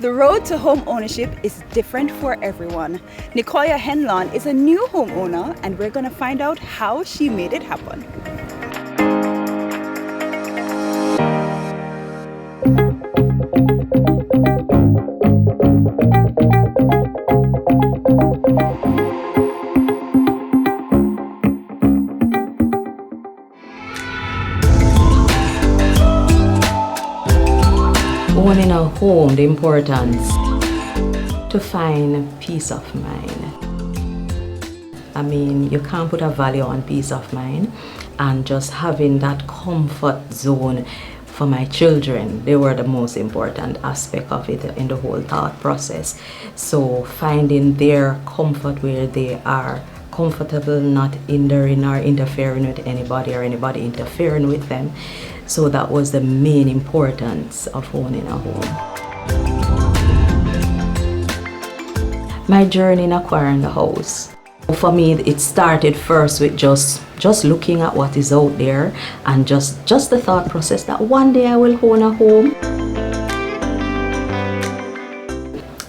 The road to home ownership is different for everyone. Nicoya Henlon is a new homeowner, and we're going to find out how she made it happen. Owning a home, the importance to find peace of mind. I mean, you can't put a value on peace of mind, and just having that comfort zone for my children, they were the most important aspect of it in the whole thought process. So finding their comfort where they are comfortable, not hindering or interfering with anybody or anybody interfering with them. So that was the main importance of owning a home. My journey in acquiring the house. For me, it started first with just looking at what is out there, and just the thought process that one day I will own a home.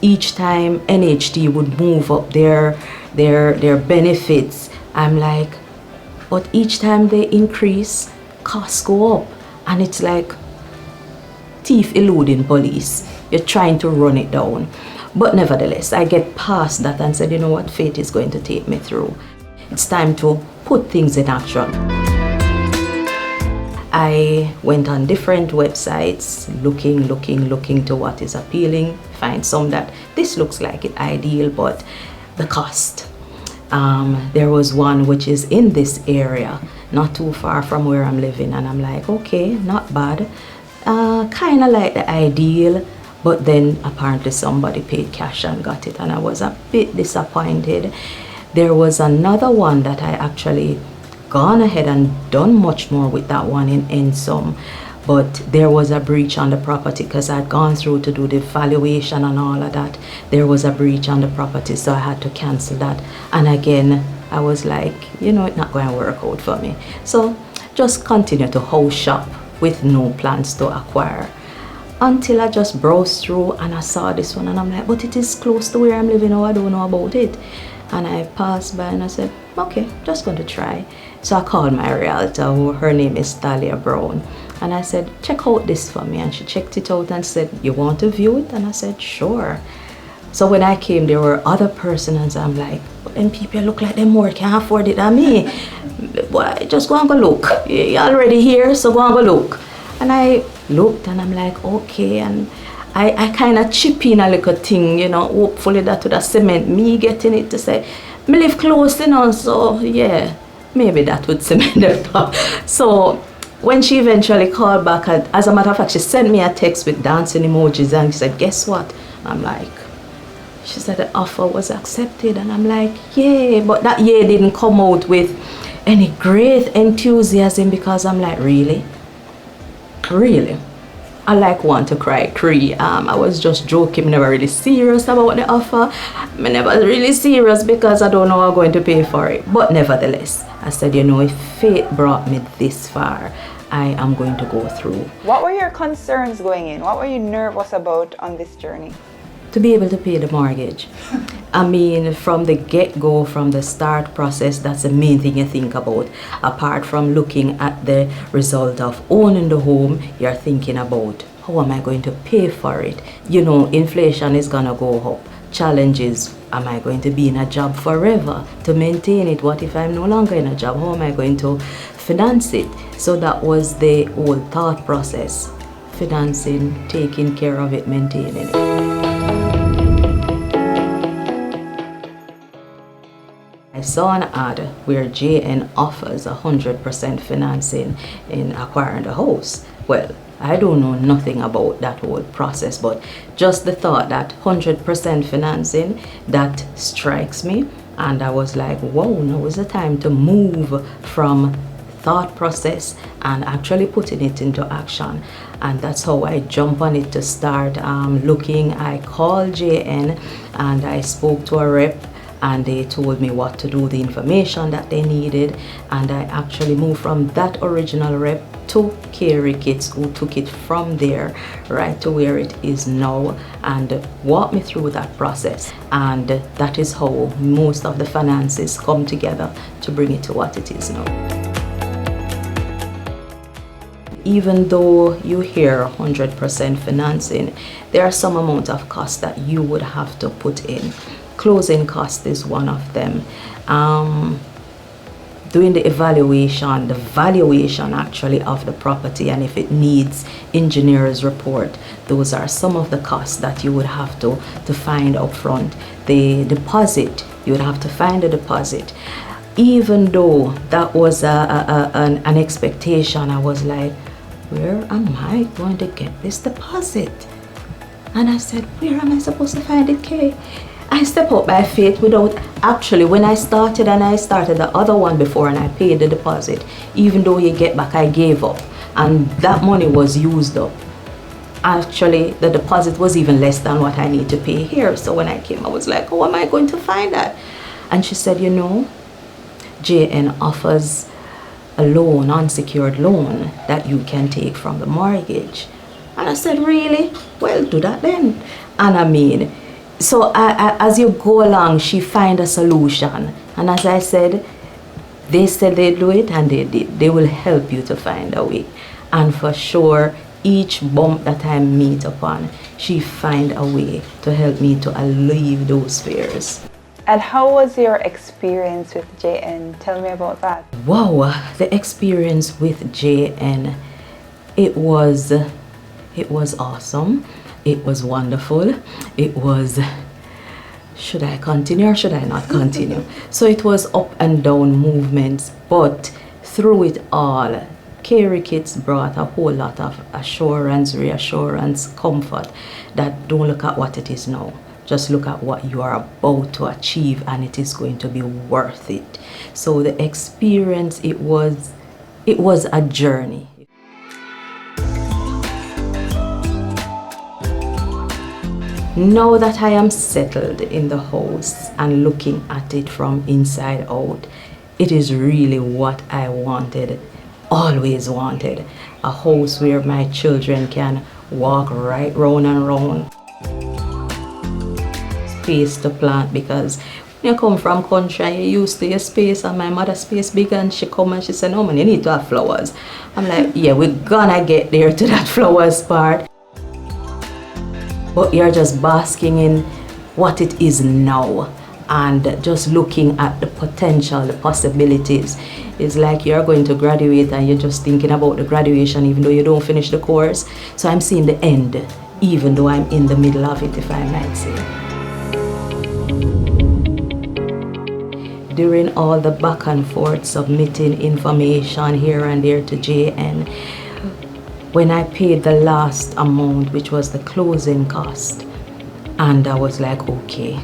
Each time NHT would move up their benefits, I'm like, but each time they increase, costs go up. And it's like thief eluding police. You're trying to run it down. But nevertheless, I get past that and said, you know what, fate is going to take me through. It's time to put things in action. I went on different websites, looking to what is appealing, find some that this looks like it ideal, but the cost. There was one which is in this area, not too far from where I'm living, and I'm like, okay, not bad. Kind of like the ideal, but then apparently somebody paid cash and got it, and I was a bit disappointed. There was another one that I actually gone ahead and done much more with that one in Ensom, but there was a breach on the property because I'd gone through to do the valuation and all of that. There was a breach on the property, so I had to cancel that. And again, I was like, you know, it's not going to work out for me. So just continue to house shop with no plans to acquire, until I just browsed through and I saw this one, and I'm like, but it is close to where I'm living. Oh, I don't know about it. And I passed by and I said, okay, just going to try. So I called my realtor, her name is Talia Brown, and I said, check out this for me. And she checked it out and said, you want to view it? And I said, sure. So when I came, there were other persons, and I'm like, but them people look like them more can afford it than me. But just go and go look. You're already here, so go and go look. And I looked and I'm like, okay. And I kind of chip in a little thing, you know, hopefully that would have cement me getting it to say, me live close, you know, so yeah, maybe that would cement it up. So when she eventually called back, as a matter of fact, she sent me a text with dancing emojis, and she said, guess what? I'm like, she said the offer was accepted, and I'm like, yay. But that yay didn't come out with any great enthusiasm, because I'm like, really? I like want to cry. I was just joking, never really serious about the offer. I'm never really serious because I don't know how I'm going to pay for it. But nevertheless, I said, you know, if fate brought me this far, I am going to go through. What were your concerns going in? What were you nervous about on this journey? To be able to pay the mortgage. I mean, from the get-go, from the start process, that's the main thing you think about. Apart from looking at the result of owning the home, you're thinking about, how am I going to pay for it? You know, inflation is gonna go up. Challenges, am I going to be in a job forever? To maintain it, what if I'm no longer in a job? How am I going to finance it? So that was the whole thought process. Financing, taking care of it, maintaining it. I saw an ad where JN offers 100% financing in acquiring the house. Well, I don't know nothing about that whole process, but just the thought that 100% financing, that strikes me. And I was like, whoa, now is the time to move from thought process and actually putting it into action. And that's how I jump on it to start looking. I called JN and I spoke to a rep, and they told me what to do, the information that they needed, and I actually moved from that original rep to Carey Kids, who took it from there right to where it is now and walked me through that process. And that is how most of the finances come together to bring it to what it is now. Even though you hear 100% financing, there are some amount of costs that you would have to put in. Closing cost is one of them. Doing the evaluation, the valuation actually of the property, and if it needs engineer's report, those are some of the costs that you would have to find up front. The deposit, you would have to find a deposit. Even though that was an expectation, I was like, where am I going to get this deposit? And I said, where am I supposed to find it, Kay? I step out by faith without, actually, when I started the other one before and I paid the deposit, even though you get back, I gave up. And that money was used up. Actually, the deposit was even less than what I need to pay here. So when I came, I was like, how am I going to find that? And she said, you know, JN offers a loan, unsecured loan, that you can take from the mortgage. And I said, really? Well, do that then. And I mean, so as you go along, she find a solution. And as I said, they said they'd do it, and they did. They will help you to find a way. And for sure, each bump that I meet upon, she find a way to help me to alleviate those fears. And how was your experience with JN? Tell me about that. Wow, the experience with JN, it was awesome. It was wonderful. It was, should I continue or should I not continue? So it was up and down movements, but through it all, Carey Kids brought a whole lot of assurance, reassurance, comfort, that don't look at what it is now. Just look at what you are about to achieve, and it is going to be worth it. So the experience, it was a journey. Now that I am settled in the house and looking at it from inside out, it is really what I wanted, always wanted. A house where my children can walk right round and round. Space to plant, because when you come from country and you're used to your space, and my mother's space big, and she come and she said, no man, you need to have flowers. I'm like, yeah, we're gonna get there to that flowers part. But you're just basking in what it is now and just looking at the potential, the possibilities. It's like you're going to graduate and you're just thinking about the graduation even though you don't finish the course. So I'm seeing the end, even though I'm in the middle of it, if I might say. During all the back and forth submitting information here and there to JN, when I paid the last amount, which was the closing cost, and I was like, okay,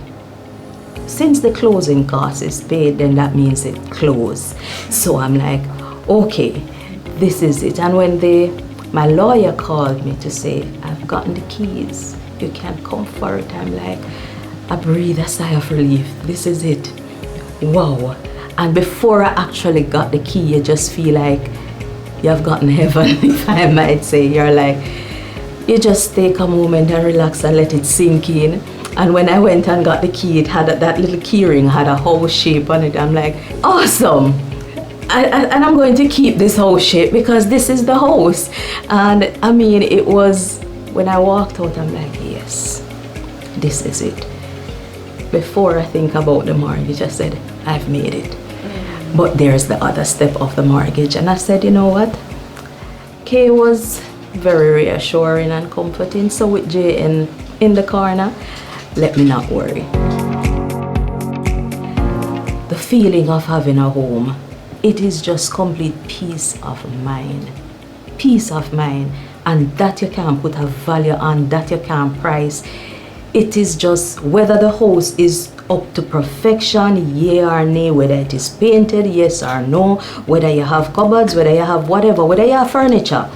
since the closing cost is paid, then that means it closed. So I'm like, okay, this is it. And when my lawyer called me to say, I've gotten the keys, you can come for it, I'm like, I breathe a sigh of relief. This is it. Wow. And before I actually got the key, you just feel like you have gotten heaven, if I might say. You're like, you just take a moment and relax and let it sink in. And when I went and got the key, it had that little key ring had a house shape on it. I'm like, awesome. And I'm going to keep this house shape because this is the house. And I mean, it was, when I walked out, I'm like, yes, this is it. Before I think about the mortgage, I said, I've made it. But there's the other step of the mortgage. And I said, you know what? Kay was very reassuring and comforting. So with JN in the corner, let me not worry. The feeling of having a home, it is just complete peace of mind. Peace of mind. And that you can't put a value on, that you can't price. It is just whether the house is up to perfection, yea or nay, whether it is painted, yes or no, whether you have cupboards, whether you have whatever, whether you have furniture.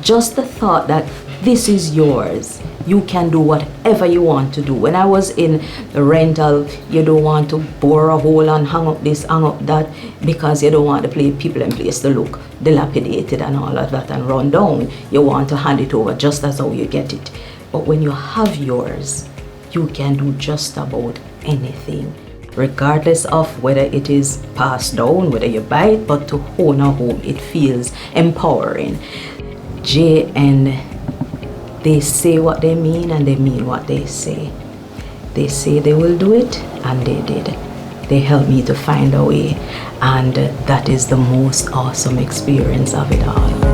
Just the thought that This is yours. You can do whatever you want to do. When I was in the rental, you don't want to bore a hole and hang up this, hang up that, because you don't want the people in place to look dilapidated and all of that and run down. You want to hand it over just as how you get it. But when you have yours, you can do just about anything, regardless of whether it is passed down, whether you buy it, but to own a home, it feels empowering. Jay and they say what they mean and they mean what they say. They say they will do it and they did. They helped me to find a way, and that is the most awesome experience of it all.